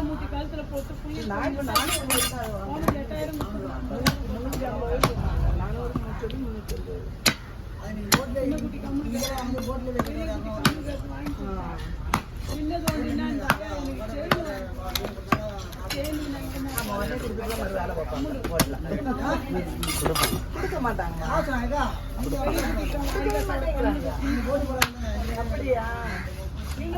மூட்டி காலத்துல போட்டு கொடுக்க மாட்டாங்க. அப்படியா? நீங்க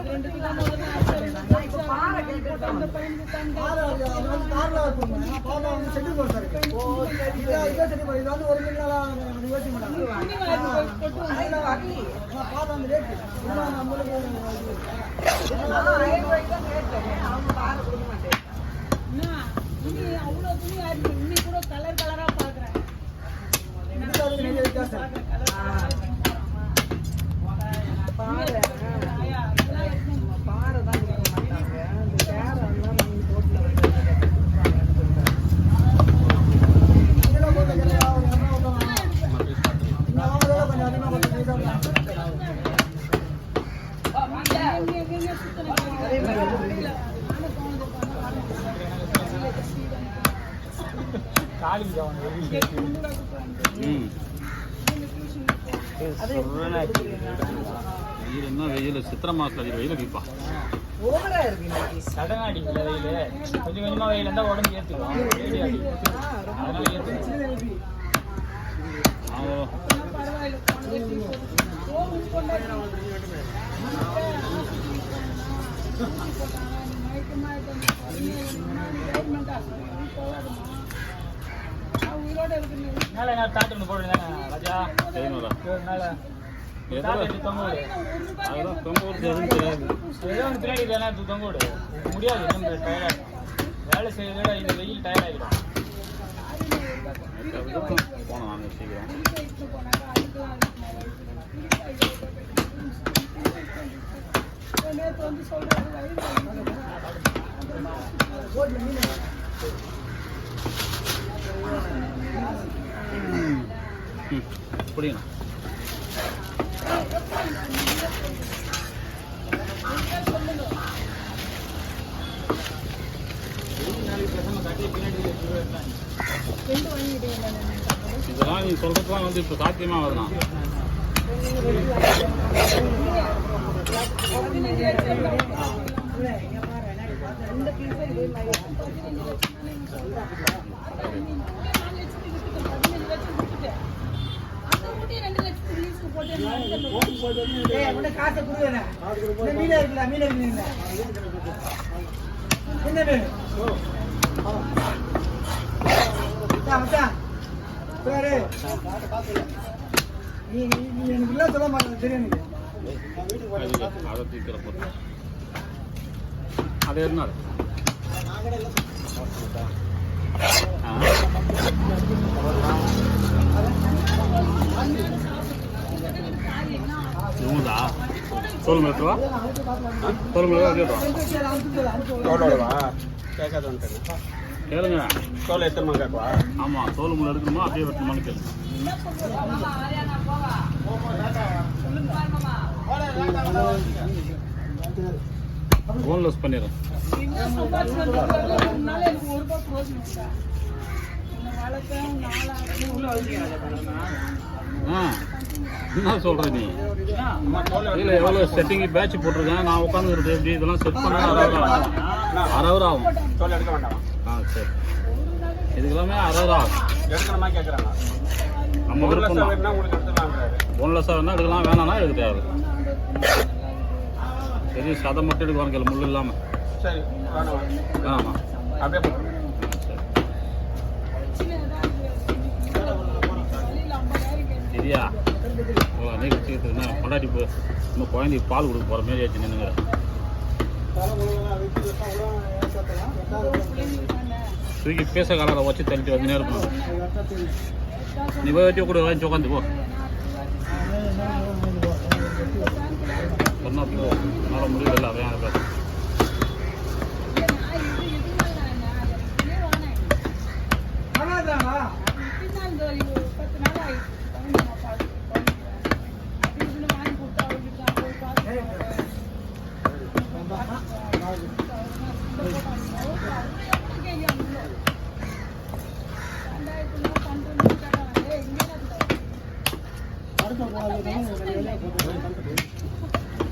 அவ்வளோ துணி ஆயிடுச்சு. இன்னைக்கு கூட கலர் கலரா பாக்குறேன். வெயில் சித்திரை மாசத்துல வெயில் அடிப்பா சடனா அடிக்கல வெயில். கொஞ்சம் கொஞ்சமா வெயில் இருந்தா உடம்பு ஏத்துக்கும். அதனால ஏத்துக்கும். மேல என்ன தாட்டு ஒன்று போடுங்க ராஜா. மேல பின்னாடி இல்லைன்னா தொங்க விடு. முடியாது. வேலை செய்யறத இந்த வெயில் டயர்ட் ஆகிடும். போனோம் சீக்கிரம். புரியுங்க. இதெல்லாம் நீ சொல்றதுலாம் வந்து இப்ப சாத்தியமா வருதான். காசை கொடுங்க. மீன் இருக்குல்ல, மீன் இருக்குல்ல, என்ன வேணும்? நீ எனக்கு இல்லை சொல்ல மாட்டேன். தெரியும் அதை தூக்கிற பொருள் அது என்ன இவங்கதா தோல் மேட்டுவா தோல் மேட்டுவா கேட்காது கேளுங்க. தோல் எத்தனை கேட்குவா? ஆமாம், தோல் முள்ள எடுக்கணுமா அப்படியே வெட்டணுமான்னு கேளுங்க. போன்லெஸ் பண்ணிடுறேன். என்ன சொல்ற நீ? இல்லை எவ்வளோ செட்டிங்கு பேட்ச் போட்டிருக்கேன். நான் உட்காந்துருது எப்படி இதெல்லாம் செட் பண்ண அரை ஹவர் ஆகும். எடுக்க வேண்டாம். சரி, இதுக்கெல்லாமே 60 ஆகும். எடுக்கணுமா கேட்குறாங்க. நம்ம விருப்பம் போன்லெஸ்ஸாக வேணா எடுக்கலாம், வேணாம்னா எடுக்க தேவை. சரி, சதை மட்டும் எடுக்க வாங்க முள் இல்லாமல். சரி, ஆமாம் அப்படியே சரியா? நீங்க வச்சுக்கிட்டு கொண்டாடி போ. இன்னும் குழந்தைக்கு பால் கொடுக்க போகிற மாரி ஆச்சு நின்னுங்க. தூக்கி பேச காலரை வச்சு தள்ளிட்டு வந்து இருக்கணும். நீ போய் வச்சு கூட வாங்கி உட்காந்து போ. சொன்னா போ, என்னால் முடியல. அதையும் பேச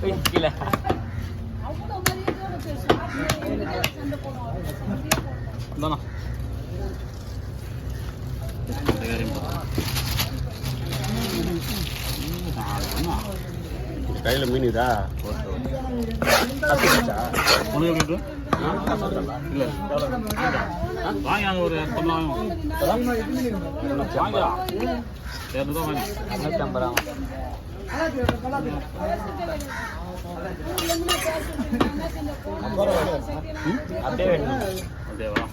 கீழே இந்தாண்ணா கையில் மீன் இதா உனக்கு எப்படி இல்லை வாங்கி அங்கே ஒரு 200 வாங்கியா 200 தான் வாங்கி 250 ரூபா அப்படியே வேணும் அப்படியேவா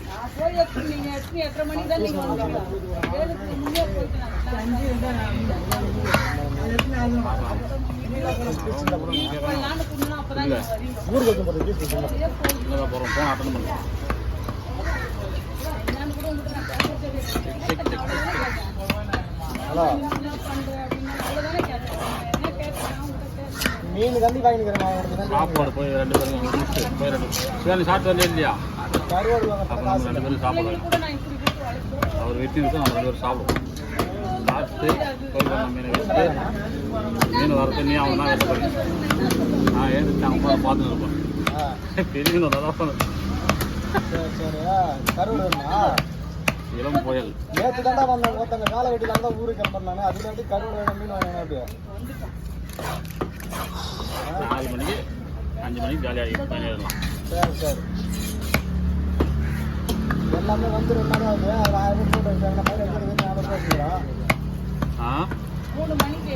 இல்லை ஊருக்கு போகிறது போகிறோம் ஃபோன் அட்டன் பண்ணுறோம் ஹலோ மீன் கண்டி வாங்கிக்கிறேன் சாப்பாடு போய் 2 பேரும் முடிச்சுட்டு போய் 2 பேரும் சாப்பிட்டு வரல இல்லையா கருவாடு அப்போ நம்ம 2 பேரும் சாப்பிடுவோம் அவர் வெட்டி இருக்கும் நம்ம 2 பேரும் சாப்பிடுவோம் சாப்பிட்டு போய் நம்ம மீனை வச்சுட்டு மீன் வரது நீ அவன் தான் வெட்ட போய் நான் ஏன் அவங்க பார்த்துன்னு இருப்பேன் பெரிய மீன் தான் சரி சரி கருவாடு வேணுமா இளம் புயல் நேற்று தாண்டா வந்தாங்க ஒருத்தங்க காலை வெட்டிலாம் தான் ஊருக்கு கிளம்பினாங்க அதுக்காண்டி கருவாடு வேணும் மீன் வாங்கினா அப்படியே 4 மணிக்கு 5 மணிக்கு ஜாலியாக பயணிடலாம் சரி சரி எல்லாமே வந்து 2 நாள் ஆகுது அது 1000 போட்டு வச்சாங்க மாதிரி எடுத்து 400 வச்சுக்கிறோம் ஆ 3 மணிக்கு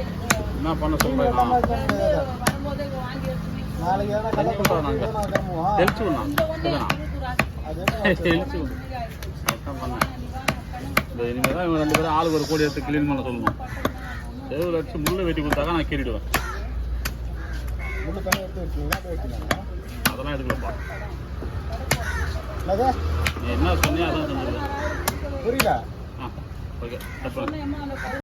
என்ன பண்ண எல்லாமே சொல்கிறேன் வரும்போது வாங்கி வச்சுருந்தீங்க. நாளைக்கு எதனா கல்ல போட்டு நாங்கள் கிளம்புவோம் தெளிச்சு விடலாம் இதுதானா அது என்ன தெளிச்சு விடு அதான் பண்ணேன் இந்த இனிமேல் தான் இவங்க 2 பேரும் ஆளுக்கு ஒரு கோடி எடுத்து க்ளீன் பண்ண சொல்லணும் செவ்வளோ அடிச்சு முள்ளை வெட்டி கொடுத்தாக்கா நான் கீறிடுவேன் முள்ளு தண்ணி எடுத்து வச்சுக்கீங்களா அப்படியே வச்சுக்கோங்க அதெல்லாம் எடுக்கலப்பா என்னது நீ என்ன சொன்னியோ அதான் செஞ்சுருவேன் புரியல ஆ ஓகே கட் பண்ணு அம்மா அந்த